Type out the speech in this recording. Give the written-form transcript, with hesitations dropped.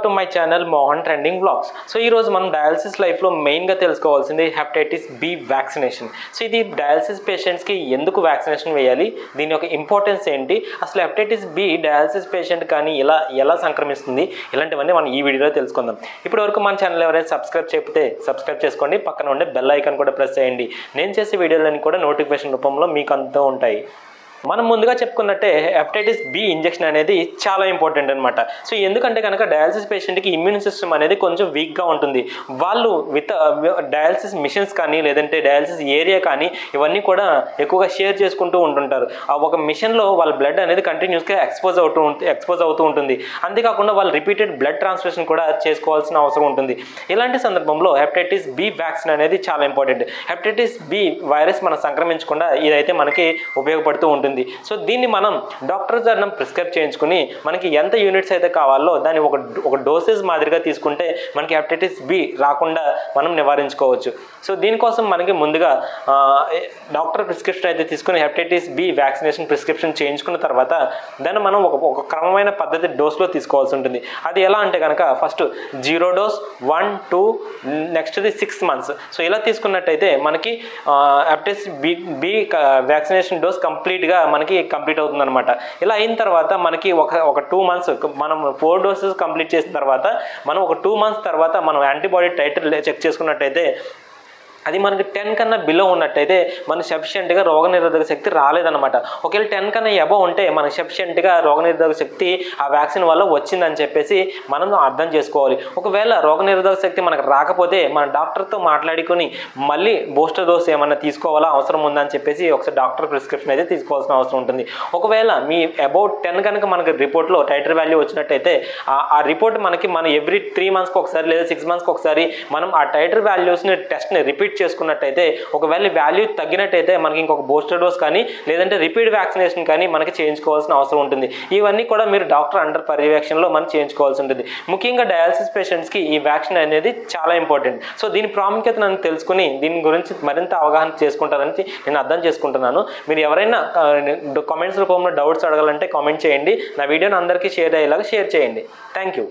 To my channel Mohan trending vlogs. So ఈరోజు మనం dialysis లైఫ్లో మెయిన్గా తెలుసుకోవాల్సింది హెపటైటిస్ బి వ్యాక్సినేషన్. సో ఇది డయాలసిస్ పేషెంట్స్కి ఎందుకు వ్యాక్సినేషన్ వేయాలి, దీని యొక్క ఇంపార్టెన్స్ ఏంటి, అసలు హెపటైటిస్ బి డయాలసిస్ పేషెంట్ కానీ ఎలా సంక్రమిస్తుంది, ఇలాంటివన్నీ మనం ఈ వీడియోలో తెలుసుకుందాం. ఇప్పటివరకు మన ఛానల్ ఎవరైనా సబ్స్క్రైబ్ చేయకపోతే సబ్స్క్రైబ్ చేసుకోండి, పక్కన ఉండే బెల్ ఐకాన్ కూడా ప్రెస్ చేయండి. నేను చేసే వీడియోలన్నీ కూడా నోటిఫికేషన్ రూపంలో మీకు అంతా ఉంటాయి. మనం ముందుగా చెప్పుకున్నట్టే హెపటైటిస్ బి ఇంజెక్షన్ అనేది చాలా ఇంపార్టెంట్ అనమాట. సో ఎందుకంటే కనుక డయాలసిస్ పేషెంట్కి ఇమ్యూన్ సిస్టమ్ అనేది కొంచెం వీక్గా ఉంటుంది. వాళ్ళు విత్ డయాలసిస్ మిషన్స్ కానీ లేదంటే డయాలసిస్ ఏరియా కానీ ఇవన్నీ కూడా ఎక్కువగా షేర్ చేసుకుంటూ ఉంటుంటారు. ఆ ఒక మిషన్లో వాళ్ళ బ్లడ్ అనేది కంటిన్యూస్గా ఎక్స్పోజ్ అవుతూ ఉంటుంది. అంతేకాకుండా వాళ్ళు రిపీటెడ్ బ్లడ్ ట్రాన్స్ఫ్యూషన్ కూడా చేసుకోవాల్సిన అవసరం ఉంటుంది. ఇలాంటి సందర్భంలో హెపటైటిస్ బి వ్యాక్సిన్ అనేది చాలా ఇంపార్టెంట్. హెపటైటిస్ బి వైరస్ మనం సంక్రమించకుండా ఇదైతే మనకి ఉపయోగపడుతూ ఉంటుంది. సో దీన్ని మనం డాక్టర్ గారిని ప్రిస్క్రైబ్ చేయించుకుని మనకి ఎంత యూనిట్స్ అయితే కావాలో దాన్ని ఒక డోసేజ్ మాదిరిగా తీసుకుంటే మనకి హెపటైటిస్ బి రాకుండా మనం నివారించుకోవచ్చు. సో దీనికోసం మనకి ముందుగా డాక్టర్ ప్రిస్క్రిప్షన్ అయితే తీసుకుని హెపటైటిస్ బి వ్యాక్సినేషన్ ప్రిస్క్రిప్షన్ చేయించుకున్న తర్వాత దాన్ని మనం ఒక క్రమమైన పద్ధతి డోస్లో తీసుకోవాల్సి ఉంటుంది. అది ఎలా అంటే కనుక ఫస్ట్ 0 డోస్, 1, 2, నెక్స్ట్ది 6 months. సో ఇలా తీసుకున్నట్టయితే మనకి హెపటైటిస్ బి వ్యాక్సినేషన్ డోస్ కంప్లీట్గా మనకి కంప్లీట్ అవుతుంది అనమాట. ఇలా అయిన తర్వాత మనకి ఒక 2 months మనం 4 doses కంప్లీట్ చేసిన తర్వాత మనం ఒక 2 months తర్వాత మనం యాంటీబాడీ టైటర్ చెక్ చేసుకున్నట్టయితే అది మనకి 10 కన్నా బిలో ఉన్నట్టయితే మనకి సఫిషియెంట్గా రోగనిరోధక శక్తి రాలేదన్నమాట. ఒకవేళ 10 కన్నా అబవ్ ఉంటే మనకి సఫిషియెంట్గా రోగనిరోధక శక్తి ఆ వ్యాక్సిన్ వల్ల వచ్చిందని చెప్పేసి మనం అర్థం చేసుకోవాలి. ఒకవేళ రోగనిరోధక శక్తి మనకు రాకపోతే మన డాక్టర్తో మాట్లాడుకొని మళ్ళీ బూస్టర్ డోస్ ఏమన్నా తీసుకోవాలా, అవసరం ఉందని చెప్పేసి ఒకసారి డాక్టర్ ప్రిస్క్రిప్షన్ అయితే తీసుకోవాల్సిన అవసరం ఉంటుంది. ఒకవేళ మీ అబౌట్ 10 కనుక మనకి రిపోర్ట్లో టైటర్ వాల్యూ వచ్చినట్టయితే ఆ రిపోర్ట్ మన ఎవ్రీ 3 monthsకి ఒకసారి లేదా 6 monthsకి ఒకసారి మనం ఆ టైటర్ వాల్యూస్ని టెస్ట్ని రిపీట్ చేసుకున్నట్టయితే ఒకవేళ వాల్యూ తగ్గినట్టయితే మనకి ఇంకొక బూస్టర్ డోస్ కానీ లేదంటే రిపీట్ వ్యాక్సినేషన్ కానీ మనకి చేయించుకోవాల్సిన అవసరం ఉంటుంది. ఇవన్నీ కూడా మీరు డాక్టర్ అండర్ పర్యవేక్షణలో మనం చేయించుకోవాల్సి ఉంటుంది. ముఖ్యంగా డయాలసిస్ పేషెంట్స్కి ఈ వ్యాక్సిన్ అనేది చాలా ఇంపార్టెంట్. సో దీని ప్రాముఖ్యతను తెలుసుకుని దీని గురించి మరింత అవగాహన చేసుకుంటారని నేను అర్థం చేసుకుంటున్నాను. మీరు ఎవరైనా కామెంట్స్ రూపంలో డౌట్స్ అడగాలంటే కామెంట్ చేయండి. నా వీడియోని అందరికీ షేర్ అయ్యేలాగా షేర్ చేయండి. Thank you.